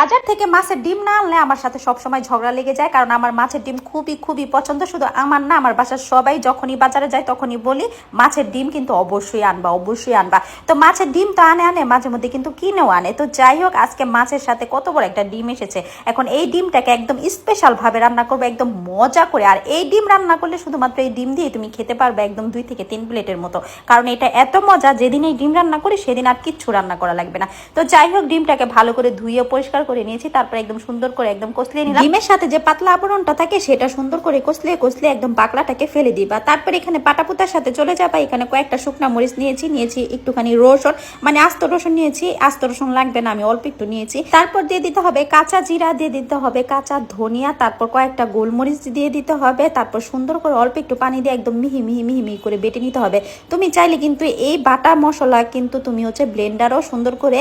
বাজার থেকে মাছের ডিম না আনলে আমার সাথে সবসময় ঝগড়া লেগে যায়, কারণ আমার মাছের ডিম খুবই খুবই পছন্দ। শুধু আমার না, আমার বাসার সবাই যখনই বাজারে যায় তখনই বলি মাছের ডিম কিন্তু অবশ্যই আনবা, অবশ্যই আনবা। তো মাছের ডিম তো আনে মাঝে মধ্যে কিন্তু কিনেও আনে। তো যাই হোক, আজকে মাছের সাথে কত বড় একটা ডিম এসেছে। এখন এই ডিমটাকে একদম স্পেশাল ভাবে রান্না করবো, একদম মজা করে। আর এই ডিম রান্না করলে শুধুমাত্র এই ডিম দিয়ে তুমি খেতে পারবে একদম 2 থেকে 3 প্লেটের মতো, কারণ এটা এত মজা। যেদিন এই ডিম রান্না করি সেদিন আর কিচ্ছু রান্না করা লাগবে না। তো যাই হোক, ডিমটাকে ভালো করে ধুয়ে পরিষ্কার করে নিয়েছি, তারপর একদম সুন্দর করে একদম কষলিয়ে নিলাম। ডিমের সাথে যে পাতলা আবরণটা থাকে সেটা সুন্দর করে কষলিয়ে কষলিয়ে একদম পাকলাটাকে ফেলে দিবা। তারপর এখানে পাটাপুতার সাথে চলে যাবা। এখানে কয়েকটা শুকনা মরিচ নিয়েছি একটুখানি রসুন, মানে আস্ত রসুন নিয়েছি। আস্ত রসুন লাগবে না, আমি অল্প একটু নিয়েছি। তারপর দিয়ে দিতে হবে কাঁচা জিরা, দিয়ে দিতে হবে কাঁচা ধনিয়া, তারপর কয়েকটা গোলমরিচ দিয়ে দিতে হবে। তারপর সুন্দর করে অল্প একটু পানি দিয়ে একদম মিহি মিহি মিহি মিহি করে বেটে নিতে হবে। তুমি চাইলে কিন্তু এই বাটা মশলা কিন্তু তুমি ব্লেন্ডারও সুন্দর করে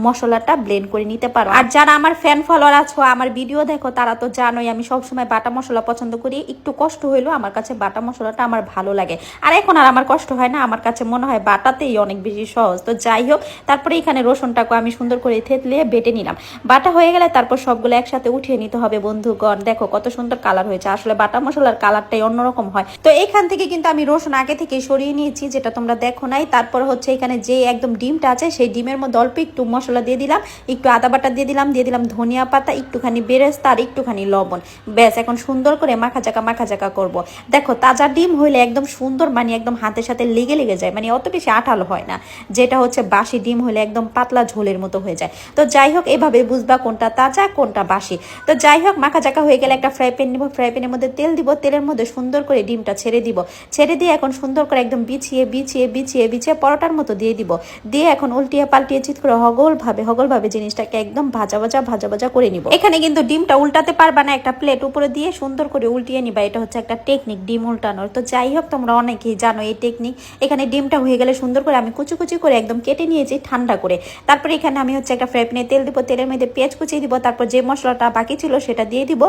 মশলাটা ব্লেন্ড করে নিতে পারো। আর যারা আমার ফ্যান ফলোয়ার আছো, আমার ভিডিও দেখো, তারা তো জানোই আমি সবসময় বাটা মশলা পছন্দ করি। একটু কষ্ট হইলেও আমার কাছে বাটা মশলাটা আমার ভালো লাগে। আর এখন আর আমার কষ্ট হয় না, আমার কাছে মনে হয় বাটাতেই অনেক বেশি সহজ। তো যাই হোক, তারপরে এখানে রসুনটাকে আমি সুন্দর করে থেতলিয়ে বেটে নিলাম। বাটা হয়ে গেলে তারপর সবগুলো একসাথে উঠিয়ে নিতে হবে। বন্ধুগণ দেখো কত সুন্দর কালার হয়েছে। আসলে বাটা মশলার কালারটাই অন্যরকম হয়। তো এখান থেকে কিন্তু আমি রসুন আগে থেকে সরিয়ে নিয়েছি, যেটা তোমরা দেখো নাই। তারপর এখানে যে একদম ডিমটা আছে সেই ডিমের মধ্যে অল্প একটু মশলা দিয়ে দিলাম, একটু আদা বাটা দিয়ে দিলাম ধনিয়া পাতা, একটুখানি বেরেস্তা আর একটুখানি লবণ। ব্যাস, এখন সুন্দর করে মাখা চাকা করব। দেখো তাজা ডিম হইলে একদম সুন্দর, মানে একদম হাতের সাথে লেগে যায়, মানে অত বেশি আঠালো হয় না। যেটা বাসি ডিম হলে একদম পাতলা ঝোলের মতো হয়ে যায়। তো যাই হোক, এইভাবে বুঝবা কোনটা তাজা কোনটা বাসি। তো যাই হোক, মাখা চাকা হয়ে গেলে একটা ফ্রাই প্যান নিব, ফ্রাই প্যানের মধ্যে তেল দিব, তেলের মধ্যে সুন্দর করে ডিমটা ছেড়ে দিয়ে এখন সুন্দর করে একদম বিছিয়ে পরোটার মতো দিয়ে দিব। দিয়ে এখন উল্টিয়ে পাল্টিয়ে চিত করে হগল ভাবে জিনিসটাকে একদম ভাজা ভাজা করে নিব। এখানে কিন্তু ডিমটা উল্টাতে পারবা না, একটা প্লেট উপরে দিয়ে সুন্দর করে উল্টিয়ে নিবা। এটা একটা টেকনিক ডিম উল্টানোর। তো যাই হোক, তোমরা অনেকেই জানো এই টেকনিক। এখানে ডিমটা হয়ে গেলে সুন্দর করে আমি কুচি করে একদম কেটে নিয়েছি ঠান্ডা করে। তারপরে এখানে আমি একটা ফ্রাই প্যানে তেল দিব, তেলের মধ্যে পেঁয়াজ কুচিয়ে দিব। তারপর যে মশলাটা বাকি ছিল সেটা দিয়ে দিব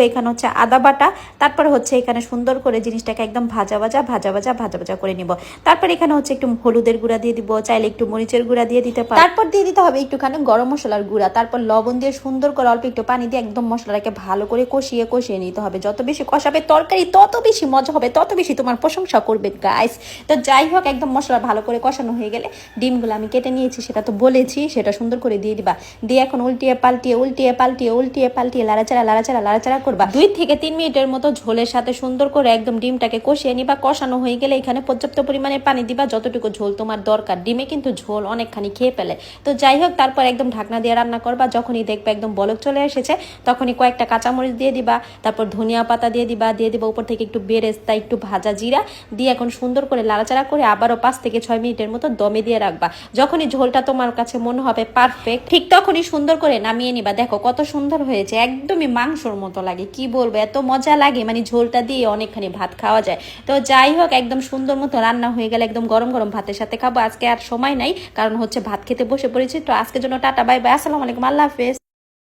এখানে আদা বাটা। তারপর এখানে সুন্দর করে জিনিসটাকে একদম ভাজা ভাজা করে নিব। তারপর এখানে একটু হলুদের গুঁড়া দিয়ে দিব, চাইলে একটু মরিচের গুঁড়া দিয়ে দিতে পারো। তারপর দিয়ে দিতে হবে একটুখানি গরম মশলার গুঁড়া। তারপর লবণ দিয়ে সুন্দর করে অল্প একটু পানি দিয়ে একদম মশলাটাকে ভালো করে কষিয়ে নিতে হবে। যত বেশি কষাবে তরকারি তত বেশি মজা হবে, তত বেশি তোমার প্রশংসা করবে গাইস। তো যাই হোক, একদম মশলা ভালো করে কষানো হয়ে গেলে ডিমগুলো আমি কেটে নিয়েছি, সেটা তো বলেছি, সেটা সুন্দর করে দিয়ে দিবা। দিয়ে এখন উল্টিয়ে পাল্টিয়ে লাড়াচাড়া করবা। 2 থেকে 3 মিনিটের মতো ঝোলের সাথে সুন্দর করে একদম ডিমটাকে কষিয়ে নিবা। কষানো হয়ে গেলে এখানে পর্যাপ্ত পরিমাণে পানি দিবা, যতটুকু ঝোল তোমার দরকার। ডিমে কিন্তু ঝোল অনেকখানি খেয়ে ফেলে। তো যাই হোক, তারপর একদম ঢাকনা দিয়ে রান্না করবা। যখনই দেখবে একদম বলক চলে এসেছে, তখনই কয়েকটা কাঁচামরিচ দিয়ে দিবা। তারপর ধনিয়া পাতা দিয়ে দিবা উপর থেকে একটু বেরেস্তা, একটু ভাজা জিরা দিয়ে এখন সুন্দর করে লাড়াচাড়া করে আবারও 5 থেকে 6 মিনিটের মতো দমে দিয়ে রাখবা। যখনই ঝোলটা তোমার কাছে মনে হবে পারফেক্ট, ঠিক তখনই সুন্দর করে নামিয়ে নিবা। দেখো কত সুন্দর হয়েছে, একদমই মাংসর মতো লাগে। কি বলবো, এত মজা লাগে, মানে ঝোলটা দিয়ে অনেকখানি ভাত খাওয়া যায়। তো যাই হোক, একদম সুন্দর মতো রান্না হয়ে গেলে একদম গরম গরম ভাতের সাথে খাবো। আজকে আর সময় নাই, কারণ ভাত খেতে বসে পড়েছি। তো আজকের জন্য টাটা, বাই বাই, আসসালামু আলাইকুম, আল্লাহ হাফেজ।